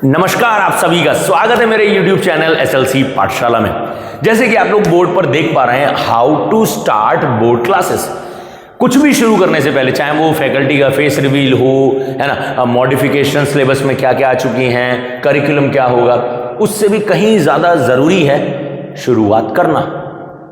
नमस्कार, आप सभी का स्वागत है मेरे YouTube चैनल SLC पाठशाला में। जैसे कि आप लोग बोर्ड पर देख पा रहे हैं, how to start board classes. कुछ भी शुरू करने से पहले, चाहे वो फैकल्टी का फेस रिवील हो, है ना, मॉडिफिकेशन सिलेबस में क्या क्या आ चुकी हैं, करिकुलम क्या होगा, उससे भी कहीं ज्यादा जरूरी है शुरुआत करना,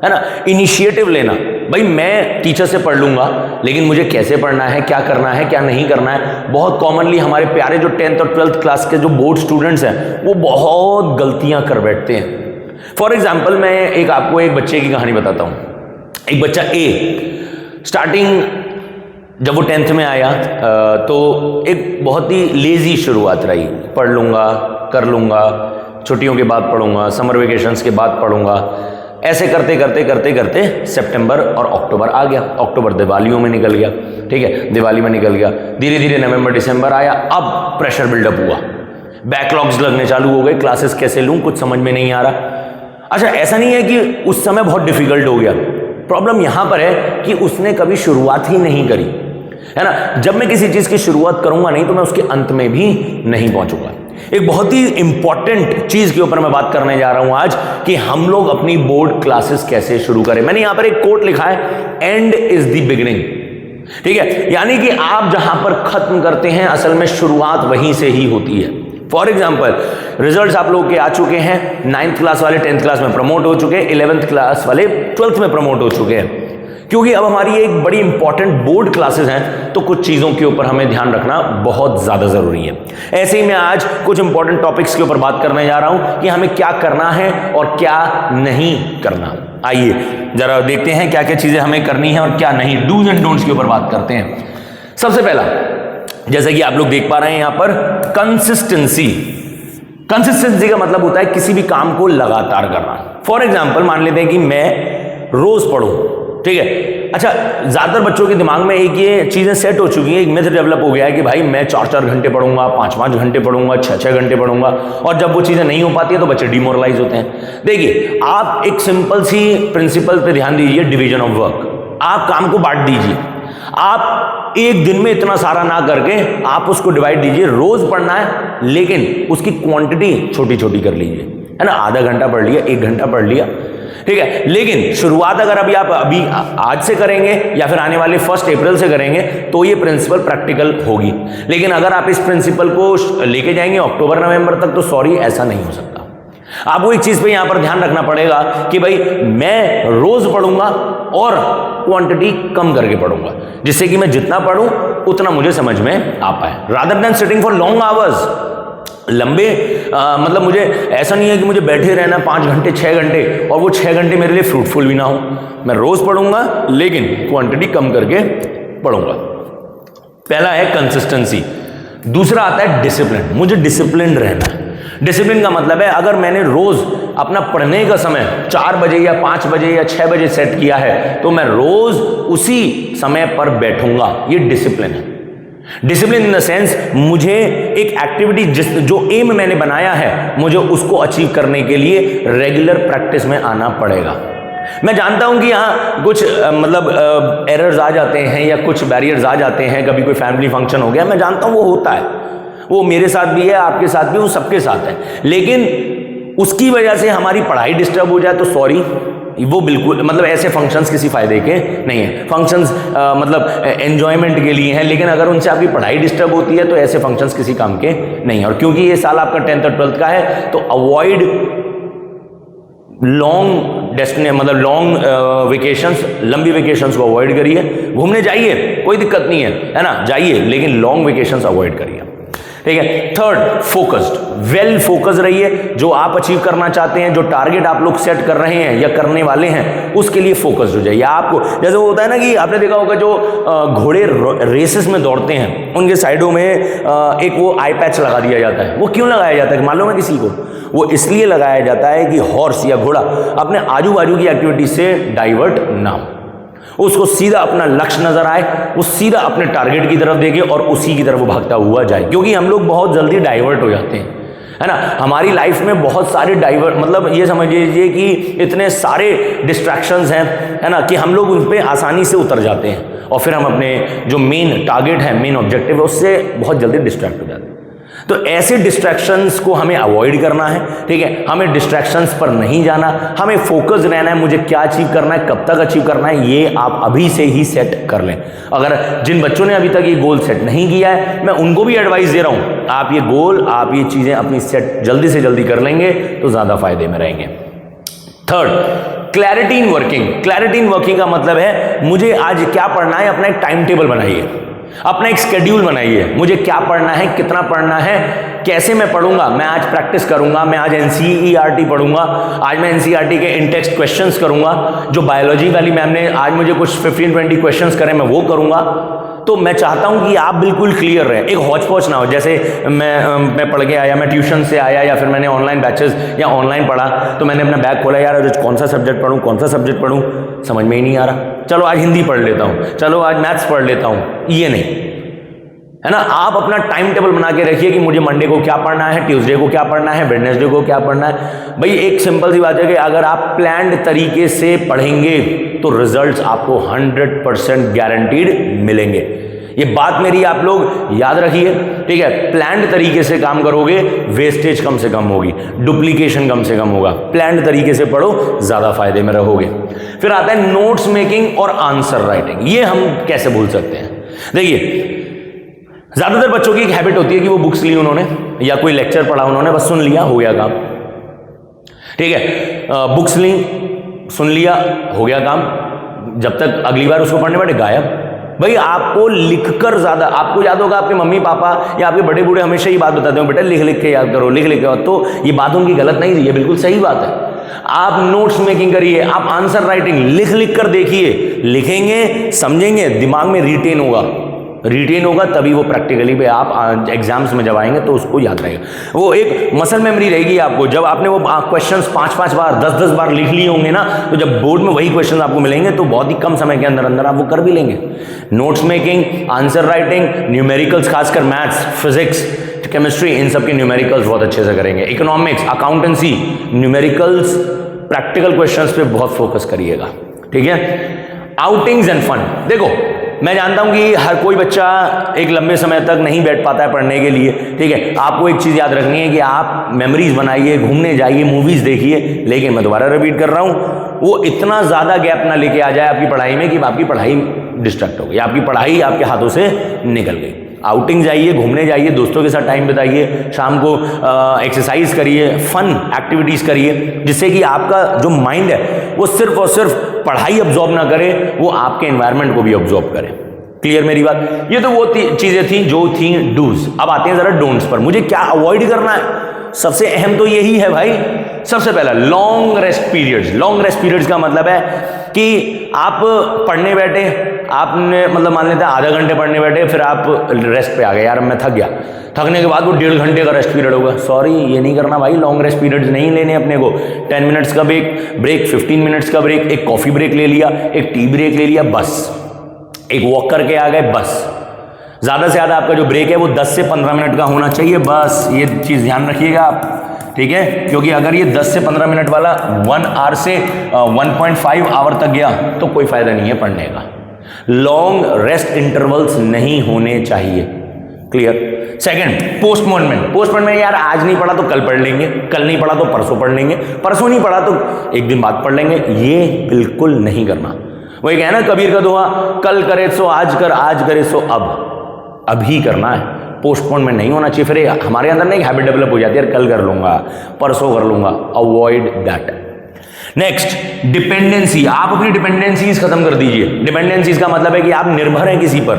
है ना, इनिशिएटिव लेना। भाई मैं टीचर से पढ़ लूंगा, लेकिन मुझे कैसे पढ़ना है, क्या करना है, क्या नहीं करना है। बहुत कॉमनली हमारे प्यारे जो 10th और 12th क्लास के जो बोर्ड स्टूडेंट्स हैं, वो बहुत गलतियां कर बैठते हैं। फॉर एग्जाम्पल, मैं आपको एक बच्चे की कहानी बताता हूं। एक बच्चा ए, स्टार्टिंग जब वो 10th में आया तो एक बहुत ही लेजी शुरुआत रही। पढ़ लूंगा, कर लूंगा, छुट्टियों के बाद पढ़ूंगा, समर वेकेशंस के बाद पढ़ूंगा, ऐसे करते करते करते करते सितंबर और अक्टूबर आ गया। अक्टूबर दिवालियों में निकल गया, ठीक है, दिवाली में निकल गया। धीरे धीरे नवंबर दिसंबर आया। अब प्रेशर बिल्डअप हुआ, बैकलॉग्स लगने चालू हो गए, क्लासेस कैसे लूं कुछ समझ में नहीं आ रहा। अच्छा, ऐसा नहीं है कि उस समय बहुत डिफिकल्ट हो गया। प्रॉब्लम यहां पर है कि उसने कभी शुरुआत ही नहीं करी, है ना। जब मैं किसी चीज की शुरुआत करूंगा नहीं तो मैं उसके अंत में भी नहीं पहुंचूंगा। एक बहुत ही इंपॉर्टेंट चीज के ऊपर मैं बात करने जा रहा हूं आज कि हम लोग अपनी बोर्ड क्लासेस कैसे शुरू करें। मैंने यहां पर एक कोट लिखा है, एंड इज द बिगिनिंग, ठीक है। यानी कि आप जहां पर खत्म करते हैं, असल में शुरुआत वहीं से ही होती है। फॉर एग्जाम्पल, रिजल्ट्स आप लोग के आ चुके हैं। 9th क्लास वाले 10th क्लास में प्रमोट हो चुके हैं, 11th क्लास वाले 12th में प्रमोट हो चुके हैं। क्योंकि अब हमारी एक बड़ी इंपॉर्टेंट बोर्ड क्लासेस हैं, तो कुछ चीजों के ऊपर हमें ध्यान रखना बहुत ज्यादा जरूरी है। ऐसे ही मैं आज कुछ इंपॉर्टेंट टॉपिक्स के ऊपर बात करने जा रहा हूं कि हमें क्या करना है और क्या नहीं करना। आइए जरा देखते हैं क्या क्या चीजें हमें करनी है और क्या नहीं। डूज एंड डोंट्स के ऊपर बात करते हैं। सबसे पहला, जैसे कि आप लोग देख पा रहे हैं यहां पर, कंसिस्टेंसी। कंसिस्टेंसी का मतलब होता है किसी भी काम को लगातार करना। फॉर एग्जाम्पल, मान लेते हैं कि मैं रोज पढ़ूं, ठीक है। अच्छा, ज्यादातर बच्चों के दिमाग में एक ये चीजें सेट हो चुकी हैं, एक मिथ डेवलप हो गया है कि भाई मैं 4-4 घंटे पढ़ूंगा, 5-5 घंटे पढ़ूंगा, 6-6 घंटे पढ़ूंगा, और जब वो चीजें नहीं हो पाती है तो बच्चे डिमोरलाइज होते हैं। देखिए, आप एक सिंपल सी प्रिंसिपल पे ध्यान दीजिए, डिवीजन ऑफ वर्क। आप काम को बांट दीजिए। आप एक दिन में इतना सारा ना करके आप उसको डिवाइड दीजिए। रोज पढ़ना है, लेकिन उसकी क्वांटिटी छोटी छोटी कर लीजिए, है ना। आधा घंटा पढ़ लिया, 1 घंटा पढ़ लिया, ठीक है। लेकिन शुरुआत अगर अभी आज से करेंगे या फिर आने वाले 1 अप्रैल से करेंगे तो ये प्रिंसिपल प्रैक्टिकल होगी। लेकिन अगर आप इस प्रिंसिपल को लेके जाएंगे अक्टूबर नवंबर तक, तो सॉरी, ऐसा नहीं हो सकता। आपको एक चीज पे यहां पर ध्यान रखना पड़ेगा कि भाई मैं रोज पढ़ूंगा और क्वांटिटी कम करके पढ़ूंगा, जिससे कि मैं जितना पढ़ूं उतना मुझे समझ में आ पाए, rather than sitting for long hours. लंबे मतलब मुझे ऐसा नहीं है कि मुझे बैठे रहना 5 घंटे 6 घंटे और वो 6 घंटे मेरे लिए फ्रूटफुल भी ना हो। मैं रोज पढ़ूंगा, लेकिन क्वांटिटी कम करके पढ़ूंगा। पहला है कंसिस्टेंसी। दूसरा आता है डिसिप्लिन। मुझे डिसिप्लिन रहना है। डिसिप्लिन का मतलब है, अगर मैंने रोज अपना पढ़ने का समय 4 बजे या 5 बजे या 6 बजे सेट किया है, तो मैं रोज उसी समय पर बैठूंगा। ये डिसिप्लिन है। डिसिप्लिन इन द सेंस, मुझे एक एक्टिविटी जो एम मैंने बनाया है, मुझे उसको अचीव करने के लिए रेगुलर प्रैक्टिस में आना पड़ेगा। मैं जानता हूं कि यहाँ कुछ मतलब एरर्स आ जाते हैं या कुछ बैरियर्स आ जाते हैं। कभी कोई फैमिली फंक्शन हो गया, मैं जानता हूं वो होता है, वो मेरे साथ भी है, आपके साथ भी, वो सबके साथ है। लेकिन उसकी वजह से हमारी पढ़ाई डिस्टर्ब हो जाए तो सॉरी, वो बिल्कुल मतलब ऐसे फंक्शंस किसी फायदे के नहीं है। फंक्शंस मतलब एंजॉयमेंट के लिए हैं, लेकिन अगर उनसे आपकी पढ़ाई डिस्टर्ब होती है तो ऐसे फंक्शंस किसी काम के नहीं है। और क्योंकि ये साल आपका 10th और 12th का है, तो अवॉइड लॉन्ग डेस्टिनेशन, मतलब लॉन्ग वेकेशंस, लंबी वेकेशंस को अवॉइड करिए। घूमने जाइए, कोई दिक्कत नहीं है ना, जाइए, लेकिन लॉन्ग वेकेशंस अवॉइड करिए, ठीक है। Third, focused. वेल फोकस रहिए। जो आप अचीव करना चाहते हैं, जो टारगेट आप लोग सेट कर रहे हैं या करने वाले हैं, उसके लिए फोकस्ड हो जाइए। आपको जैसे वो होता है ना कि आपने देखा होगा जो घोड़े रेसेस में दौड़ते हैं, उनके साइडों में एक वो आई पैच लगा दिया जाता है। वो क्यों लगाया जाता है मालूम है किसी को? वो इसलिए लगाया जाता है कि हॉर्स या घोड़ा अपने आजू बाजू की एक्टिविटी से डाइवर्ट ना हो, उसको सीधा अपना लक्ष्य नजर आए, वो सीधा अपने टारगेट की तरफ देखे और उसी की तरफ वो भागता हुआ जाए। क्योंकि हम लोग बहुत जल्दी डाइवर्ट हो जाते हैं, है ना। हमारी लाइफ में बहुत सारे डाइवर्ट, मतलब ये समझ लीजिए कि इतने सारे डिस्ट्रैक्शंस हैं, है ना, कि हम लोग उन पर आसानी से उतर जाते हैं और फिर हम अपने जो मेन टारगेट है, मेन ऑब्जेक्टिव है, उससे बहुत जल्दी डिस्ट्रैक्ट हो जाते हैं। तो ऐसे डिस्ट्रैक्शंस को हमें अवॉइड करना है, ठीक है। हमें डिस्ट्रैक्शंस पर नहीं जाना, हमें फोकस रहना है, मुझे क्या अचीव करना है, कब तक अचीव करना है, ये आप अभी से ही सेट कर लें। अगर जिन बच्चों ने अभी तक ये गोल सेट नहीं किया है, मैं उनको भी एडवाइस दे रहा हूं, आप ये गोल, आप ये चीजें अपनी सेट जल्दी से जल्दी कर लेंगे तो ज्यादा फायदे में रहेंगे। Third, clarity in working. Clarity in working का मतलब है मुझे आज क्या पढ़ना है, अपना एक टाइम टेबल बनाइए, अपना एक स्केड्यूल बनाइए, मुझे क्या पढ़ना है, कितना पढ़ना है, कैसे मैं पढ़ूंगा, मैं आज प्रैक्टिस करूंगा, मैं आज एनसीईआरटी पढ़ूंगा, आज मैं एनसीईआरटी के इन टेक्स्ट क्वेश्चंस करूंगा, जो बायोलॉजी वाली मैम ने आज मुझे कुछ 15-20 क्वेश्चंस करे मैं वो करूंगा। तो मैं चाहता हूं कि आप बिल्कुल क्लियर रहें, एक हौच पौच ना हो। जैसे मैं पढ़ के आया, मैं ट्यूशन से आया या फिर मैंने ऑनलाइन बैचेस या ऑनलाइन पढ़ा, तो मैंने अपना बैग खोला, यार कौन सा सब्जेक्ट पढ़ूं, कौन सा सब्जेक्ट पढ़ूं, समझ में ही नहीं आ रहा, चलो आज हिंदी पढ़ लेता हूं, चलो आज मैथ्स पढ़ लेता हूं, ये नहीं है ना। आप अपना टाइम टेबल बना के रखिए कि मुझे मंडे को क्या पढ़ना है, ट्यूसडे को क्या पढ़ना है, वेडनेसडे को क्या पढ़ना है। भाई एक सिंपल सी बात है कि अगर आप प्लान्ड तरीके से पढ़ेंगे तो रिजल्ट्स आपको 100% गारंटीड मिलेंगे। ये बात मेरी आप लोग याद रखिए, ठीक है। प्लान्ड तरीके से काम करोगे, वेस्टेज कम से कम होगी, डुप्लीकेशन कम से कम होगा। प्लान्ड तरीके से पढ़ो, ज्यादा फायदे में रहोगे। फिर आता है नोट्स मेकिंग और आंसर राइटिंग। ये हम कैसे भूल सकते हैं? देखिए, ज्यादातर बच्चों की एक हैबिट होती है कि वो बुक्स ली उन्होंने या कोई लेक्चर पढ़ा उन्होंने, बस सुन लिया, हो गया काम, ठीक है। बुक्स ली, सुन लिया, हो गया काम, जब तक अगली बार उसको पढ़ने बैठे गायब। भाई आपको लिखकर ज्यादा, आपको याद होगा आपके मम्मी पापा या आपके बड़े बूढ़े हमेशा ये बात बताते हो, बेटा लिख लिख के याद करो, लिख लिख के। तो ये बात उनकी गलत नहीं थी, ये बिल्कुल सही बात है। आप नोट्स मेकिंग करिए, आप आंसर राइटिंग लिख लिख कर देखिए, लिखेंगे, समझेंगे, दिमाग में रिटेन होगा, रिटेन होगा तभी वो प्रैक्टिकली पे आप एग्जाम्स में जब आएंगे तो उसको याद रहेगा। वो एक मसल मेमोरी रहेगी आपको। जब आपने वो क्वेश्चंस 5-5 बार 10-10 बार लिख लिए होंगे ना, तो जब बोर्ड में वही क्वेश्चन आपको मिलेंगे तो बहुत ही कम समय के अंदर अंदर आप वो कर भी लेंगे। Notes making, answer writing, numericals, खासकर मैथ्स, फिजिक्स, केमिस्ट्री, इन सब के न्यूमेरिकल्स बहुत अच्छे से करेंगे। Economics, accountancy, numericals, practical questions पे बहुत फोकस करिएगा, ठीक है। Outings and fun. देखो, मैं जानता हूं कि हर कोई बच्चा एक लंबे समय तक नहीं बैठ पाता है पढ़ने के लिए, ठीक है। आपको एक चीज याद रखनी है कि आप मेमोरीज बनाइए, घूमने जाइए, मूवीज देखिए, लेकिन मैं दोबारा रिपीट कर रहा हूं, वो इतना ज्यादा गैप ना लेके आ जाए आपकी पढ़ाई में कि आपकी पढ़ाई डिस्ट्रैक्ट हो गई, आपकी पढ़ाई आपके हाथों से निकल गई। आउटिंग जाइए, घूमने जाइए, दोस्तों के साथ टाइम बिताइए, शाम को एक्सरसाइज करिए, फन एक्टिविटीज करिए, जिससे कि आपका जो माइंड है वो सिर्फ और सिर्फ पढ़ाई अब्जॉर्ब ना करे, वो आपके एनवायरनमेंट को भी अब्जॉर्ब करे। क्लियर मेरी बात? ये तो वो चीजें थी जो थी डूज। अब आते हैं जरा डोंट्स पर। मुझे क्या अवॉइड करना है? सबसे अहम तो यही है भाई। सबसे पहला, long rest periods. Long rest periods का मतलब है कि आप पढ़ने बैठे, आपने मतलब मान लेते हैं आधा घंटे पढ़ने बैठे, फिर आप रेस्ट पे आ गए, यार मैं थक गया, थकने के बाद वो 1.5 घंटे का रेस्ट पीरियड होगा। सॉरी, ये नहीं करना भाई, लॉन्ग रेस्ट पीरियड्स नहीं लेने अपने को। 10 मिनट्स का ब्रेक, 15 मिनट्स का ब्रेक, एक कॉफी ब्रेक ले लिया, एक टी ब्रेक ले लिया, बस एक वॉक करके आ गए, बस। ज्यादा से ज्यादा आपका जो ब्रेक है वो 10 से 15 मिनट का होना चाहिए, बस। ये चीज ध्यान रखिएगा आप, ठीक है। क्योंकि अगर ये 10 से 15 मिनट वाला 1 आवर से 1.5 आवर तक गया तो कोई फायदा नहीं है पढ़ने का। लॉन्ग रेस्ट इंटरवल्स नहीं होने चाहिए। क्लियर? Second, postponement. पोस्टपोनमेंट, यार आज नहीं पढ़ा तो कल पढ़ लेंगे, कल नहीं पढ़ा तो परसों पढ़ लेंगे, परसों नहीं पढ़ा तो एक दिन बाद पढ़ लेंगे। ये बिल्कुल नहीं करना। वही कहना कबीर का दोहा, कल करे सो आज कर, आज करे सो अब। अभी करना है, पोस्टपोनमेंट नहीं होना चाहिए। फिर हमारे अंदर ना एक हैबिट डेवलप हो जाती है, कल कर लूंगा, परसों कर लूंगा। Avoid that. Next, dependency. आप अपनी डिपेंडेंसीज खत्म कर दीजिए। डिपेंडेंसीज का मतलब है कि आप निर्भर हैं किसी पर,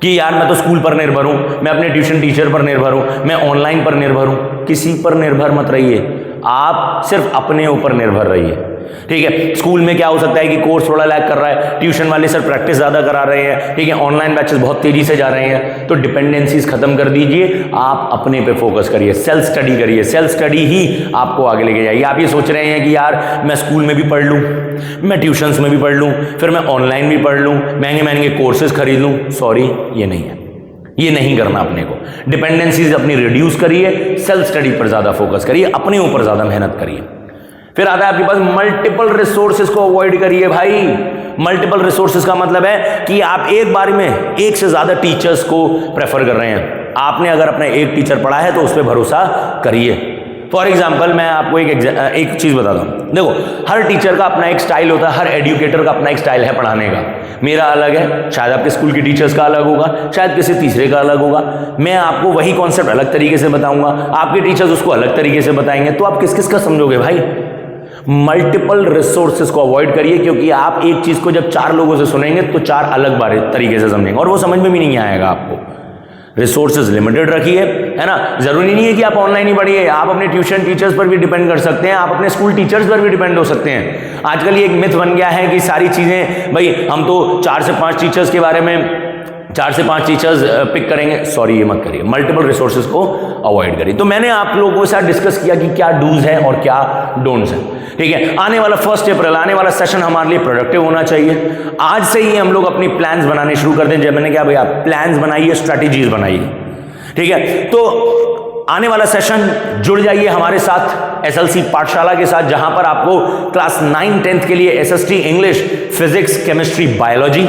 कि यार मैं तो स्कूल पर निर्भर हूं, मैं अपने ट्यूशन टीचर पर निर्भर हूं, मैं ऑनलाइन पर निर्भर हूं। किसी पर निर्भर मत रहिए, आप सिर्फ अपने ऊपर निर्भर रहिए, ठीक है। स्कूल में क्या हो सकता है कि कोर्स थोड़ा लैग कर रहा है, ट्यूशन वाले सर प्रैक्टिस ज्यादा करा रहे हैं, ठीक है, ऑनलाइन बैचेस बहुत तेजी से जा रहे हैं, तो डिपेंडेंसीज खत्म कर दीजिए, आप अपने पे फोकस करिए, सेल्फ स्टडी करिए। सेल्फ स्टडी ही आपको आगे लेके जाएगी। आप ये सोच रहे हैं कि यार मैं स्कूल में भी पढ़ लूं, मैं ट्यूशंस में भी पढ़ लूं, फिर मैं ऑनलाइन भी पढ़ लूं, महंगे महंगे कोर्सेज खरीद लूं, सॉरी, ये नहीं है, ये नहीं करना अपने को। डिपेंडेंसीज अपनी रिड्यूस करिए, सेल्फ स्टडी पर ज्यादा फोकस करिए, अपने ऊपर ज्यादा मेहनत करिए। फिर आता है आपके पास मल्टीपल रिसोर्सेज को अवॉइड करिए भाई। मल्टीपल रिसोर्सेज का मतलब है कि आप एक बार में एक से ज्यादा टीचर्स को प्रेफर कर रहे हैं, आपने अगर अपना एक टीचर पढ़ा है तो उस पर भरोसा करिए। फॉर एग्जाम्पल मैं आपको एक चीज़ बताता हूँ। देखो, हर टीचर का अपना एक स्टाइल होता है, हर एजुकेटर का अपना एक स्टाइल है पढ़ाने का। मेरा अलग है, शायद आपके स्कूल के टीचर्स का अलग होगा, शायद किसी तीसरे का अलग होगा। मैं आपको वही कॉन्सेप्ट अलग तरीके से बताऊंगा, आपके टीचर्स उसको अलग तरीके से बताएंगे, तो आप किस किस का समझोगे भाई? मल्टीपल रिसोर्सेज को अवॉइड करिए, क्योंकि आप एक चीज़ को जब 4 लोगों से सुनेंगे तो 4 अलग तरीके से समझेंगे और वो समझ में भी नहीं आएगा आपको। रिसोर्सेज लिमिटेड रखिए, है ना। जरूरी नहीं है कि आप ऑनलाइन ही पढ़िए, आप अपने ट्यूशन टीचर्स पर भी डिपेंड कर सकते हैं, आप अपने स्कूल टीचर्स पर भी डिपेंड हो सकते हैं। आजकल ये एक मिथ बन गया है कि सारी चीज़ें भाई हम तो 4 से 5 टीचर्स के बारे में 4 से 5 टीचर्स पिक करेंगे। सॉरी, ये मत करिए, मल्टीपल रिसोर्सेज को अवॉइड करिए। तो मैंने आप लोगों के साथ डिस्कस किया कि क्या डूज है और क्या डोंट्स है, ठीक है। आने वाला 1 अप्रैल आने वाला सेशन हमारे लिए प्रोडक्टिव होना चाहिए। आज से ही हम लोग अपनी प्लान्स बनाने शुरू कर दें। जब मैंने कहा भैया प्लान्स बनाइए, स्ट्रैटेजीज बनाइए, ठीक है। तो आने वाला सेशन जुड़ जाइए हमारे साथ एसएलसी पाठशाला के साथ, जहां पर आपको क्लास 9, 10th के लिए SST English, physics, chemistry, biology,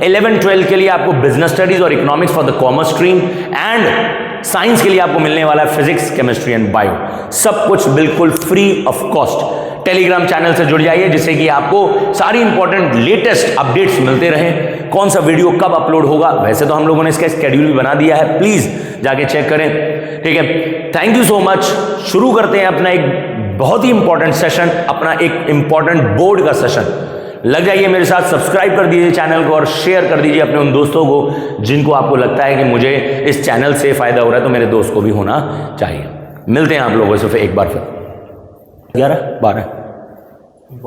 11, 12 के लिए आपको बिजनेस स्टडीज और economics for the commerce stream, and science के लिए आपको मिलने वाला है फिजिक्स, केमिस्ट्री एंड बायो। सब कुछ बिल्कुल free of cost. Telegram channel से जुड़ जाइए, जिससे कि आपको सारी इंपॉर्टेंट लेटेस्ट अपडेट्स मिलते रहें। कौन सा वीडियो कब अपलोड होगा, वैसे तो हम लोगों ने इसका शेड्यूल भी बना दिया है, प्लीज जाके चेक करें, ठीक है। Thank you so much. शुरू करते हैं अपना एक बहुत ही इंपॉर्टेंट सेशन, अपना एक इंपॉर्टेंट बोर्ड का सेशन। लग जाइए मेरे साथ, सब्सक्राइब कर दीजिए चैनल को और शेयर कर दीजिए अपने उन दोस्तों को जिनको आपको लगता है कि मुझे इस चैनल से फायदा हो रहा है, तो मेरे दोस्त को भी होना चाहिए। मिलते हैं आप लोगों से फिर एक बार, फिर 11, 12